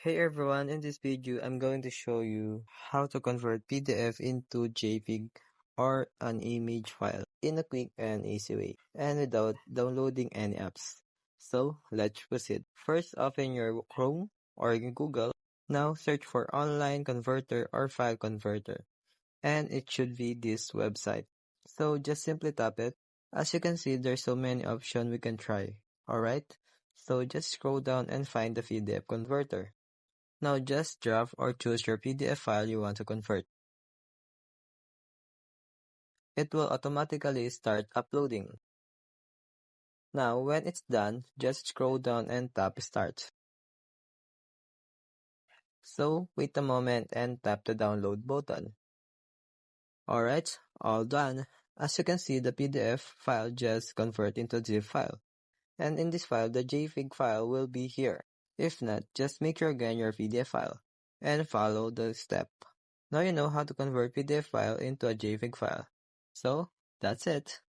Hey everyone, in this video I'm going to show you how to convert PDF into JPEG or an image file in a quick and easy way and without downloading any apps. So let's proceed. First, open your Chrome or Google. Now search for online converter or file converter and it should be this website. So just simply tap it. As you can see, there's so many options we can try. Alright, so just scroll down and find the PDF converter. Now just draft or choose your PDF file you want to convert. It will automatically start uploading. Now when it's done, just scroll down and tap Start. So wait a moment and tap the download button. Alright, all done. As you can see, the PDF file just convert into zip file. And in this file, the JPEG file will be here. If not, just make sure again your PDF file and follow the step. Now you know how to convert PDF file into a JPEG file. So, that's it.